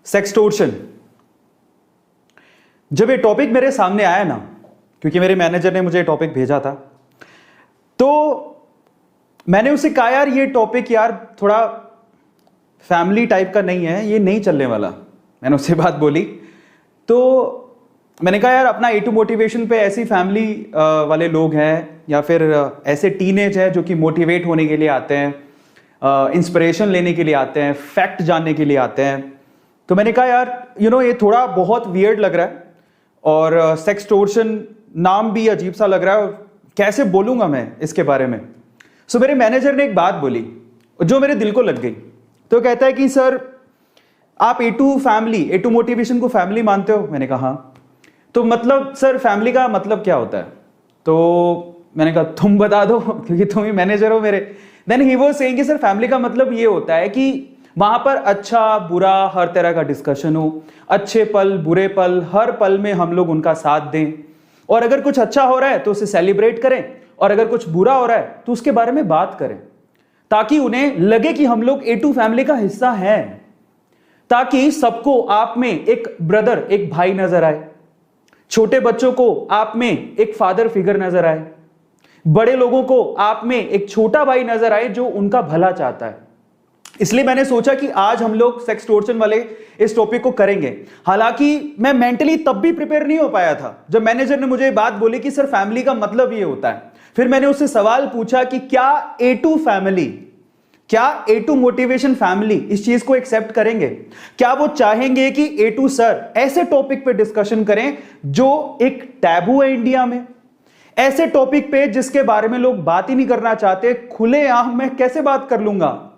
Sextortion. जब ये topic मेरे सामने आया ना, क्योंकि मेरे मैनेजर ने मुझे टॉपिक भेजा था, तो मैंने उसे कहा यार ये टॉपिक यार थोड़ा फैमिली टाइप का नहीं है, ये नहीं चलने वाला। मैंने उससे बात बोली तो मैंने कहा यार अपना A2 मोटिवेशन पे ऐसी फैमिली वाले लोग हैं या फिर ऐसे टीनेज है जो कि मोटिवेट होने के लिए आते हैं, इंस्पिरेशन लेने के लिए आते हैं, फैक्ट जानने के लिए आते हैं। तो मैंने कहा यार ये थोड़ा बहुत वियर्ड लग रहा है और सेक्सटोर्शन नाम भी अजीब सा लग रहा है और कैसे बोलूंगा मैं इसके बारे में। सो मेरे मैनेजर ने एक बात बोली जो मेरे दिल को लग गई। तो कहता है कि सर आप A2 मोटिवेशन को फैमिली मानते हो? मैंने कहा हाँ। तो मतलब सर फैमिली का मतलब क्या होता है? तो मैंने कहा तुम बता दो क्योंकि तुम ही मैनेजर हो मेरे। देन ही वाज सेइंग कि सर फैमिली का मतलब ये होता है कि वहां पर अच्छा बुरा हर तरह का डिस्कशन हो, अच्छे पल बुरे पल हर पल में हम लोग उनका साथ दें, और अगर कुछ अच्छा हो रहा है तो उसे सेलिब्रेट करें और अगर कुछ बुरा हो रहा है तो उसके बारे में बात करें, ताकि उन्हें लगे कि हम लोग A2 फैमिली का हिस्सा हैं, ताकि सबको आप में एक ब्रदर एक भाई नजर आए, छोटे बच्चों को आप में एक फादर फिगर नजर आए, बड़े लोगों को आप में एक छोटा भाई नजर आए जो उनका भला चाहता है। इसलिए मैंने सोचा कि आज हम लोग सेक्सटोर्शन वाले इस टॉपिक को करेंगे। हालांकि मैं मेंटली तब भी प्रिपेयर नहीं हो पाया था जब मैनेजर ने मुझे बात बोली कि सर फैमिली का मतलब ये होता है। फिर मैंने उससे सवाल पूछा कि क्या A2 मोटिवेशन फैमिली इस चीज को एक्सेप्ट करेंगे? क्या वो चाहेंगे कि A2 सर ऐसे टॉपिक पे डिस्कशन करें जो एक टैबू है इंडिया में, ऐसे टॉपिक पे जिसके बारे में लोग बात ही नहीं करना चाहते, खुलेआम मैं कैसे बात कर लूंगा?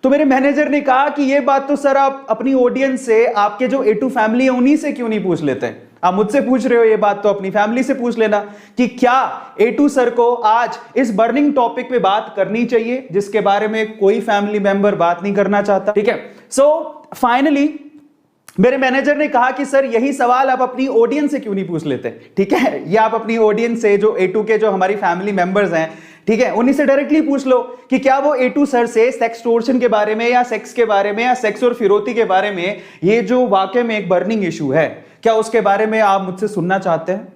तो मेरे मैनेजर ने कहा कि ये बात तो सर आप अपनी ऑडियंस से, आपके जो A2 फैमिली है उन्हीं से क्यों नहीं पूछ लेते हैं? आप मुझसे पूछ रहे हो ये बात तो अपनी फैमिली से पूछ लेना कि क्या A2 सर को आज इस बर्निंग टॉपिक पे बात करनी चाहिए जिसके बारे में कोई फैमिली मेंबर बात नहीं करना चाहता। ठीक है, सो फाइनली मेरे मैनेजर ने कहा कि सर यही सवाल आप अपनी ऑडियंस से क्यों नहीं पूछ लेते? ठीक है, ये आप अपनी ऑडियंस से जो A2 के जो हमारी फैमिली मेंबर्स हैं, ठीक है, उन्हीं से डायरेक्टली पूछ लो कि क्या वो A2 सर से सेक्सटोर्शन के बारे में या सेक्स के बारे में या सेक्स और फिरौती के बारे में, ये जो वाकई में एक बर्निंग इशू है, क्या उसके बारे में आप मुझसे सुनना चाहते हैं?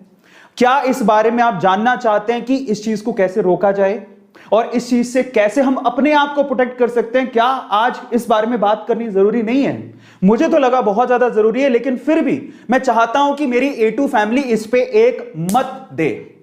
क्या इस बारे में आप जानना चाहते हैं कि इस चीज को कैसे रोका जाए और इस चीज से कैसे हम अपने आप को प्रोटेक्ट कर सकते हैं? क्या आज इस बारे में बात करनी जरूरी नहीं है? मुझे तो लगा बहुत ज्यादा जरूरी है, लेकिन फिर भी मैं चाहता हूं कि मेरी A2 फैमिली इस पे एक मत दे,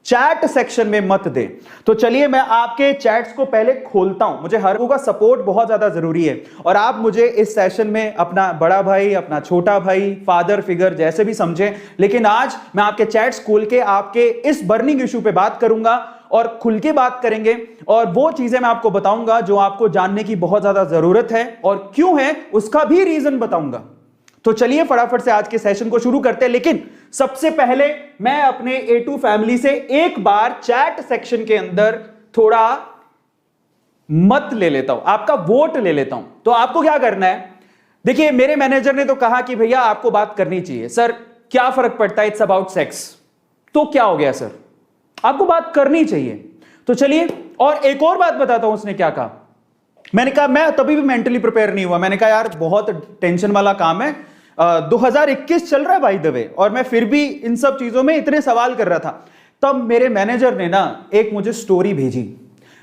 चैट सेक्शन में मत दे। तो चलिए मैं आपके चैट्स को पहले खोलता हूं। मुझे हर का सपोर्ट बहुत ज्यादा जरूरी है और आप मुझे इस सेशन में अपना बड़ा भाई, अपना छोटा भाई, फादर फिगर जैसे भी समझें, लेकिन आज मैं आपके चैट्स खोल के आपके इस बर्निंग इशू पे बात करूंगा और खुल के बात करेंगे और वो चीजें मैं आपको बताऊंगा जो आपको जानने की बहुत ज्यादा जरूरत है और क्यों है उसका भी रीजन बताऊंगा। तो चलिए फटाफट से आज के सेशन को शुरू करते हैं, लेकिन सबसे पहले मैं अपने A2 फैमिली से एक बार चैट सेक्शन के अंदर थोड़ा मत ले लेता हूं, आपका वोट ले लेता हूं। तो आपको क्या करना है, देखिए मेरे मैनेजर ने तो कहा कि भैया आपको बात करनी चाहिए। सर क्या फर्क पड़ता है, इट्स अबाउट सेक्स, तो क्या हो गया सर, आपको बात करनी चाहिए। तो चलिए, और एक और बात बताता हूं उसने क्या कहा। मैंने कहा मैं तभी भी मेंटली प्रिपेयर नहीं हुआ। मैंने कहा यार बहुत टेंशन वाला काम है, 2021 चल रहा है बाय द वे, और मैं फिर भी इन सब चीजों में इतने सवाल कर रहा था। तब मेरे मैनेजर ने ना एक मुझे स्टोरी भेजी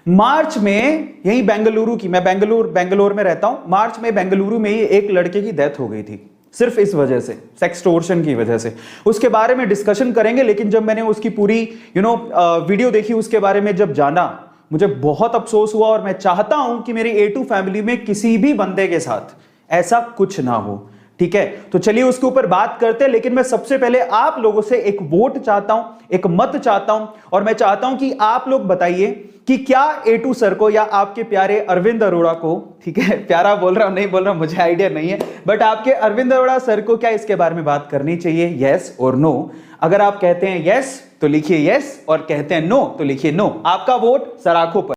मार्च में, यही बेंगलुरु की, मैं बेंगलोर में रहता हूं। मार्च में बेंगलुरु में ही एक लड़के की डेथ हो गई थी सिर्फ इस वजह से, सेक्सटोर्शन की वजह से। उसके बारे में डिस्कशन करेंगे, लेकिन जब मैंने उसकी पूरी वीडियो देखी, उसके बारे में जब जाना, मुझे बहुत अफसोस हुआ और मैं चाहता हूं कि मेरी A2 फैमिली में किसी भी बंदे के साथ ऐसा कुछ ना हो। ठीक है, तो चलिए उसके ऊपर बात करते हैं, लेकिन मैं सबसे पहले आप लोगों से एक वोट चाहता हूं, एक मत चाहता हूं, और मैं चाहता हूं कि आप लोग बताइए कि क्या A2 सर को या आपके प्यारे अरविंद अरोड़ा को, ठीक है प्यारा बोल रहा हूं नहीं बोल रहा हूं मुझे आइडिया नहीं है, बट आपके अरविंद अरोड़ा सर को क्या इसके बारे में बात करनी चाहिए, यस और नो? अगर आप कहते हैं यस तो लिखिए यस और कहते हैं नो तो लिखिए नो। आपका वोट सराखों पर।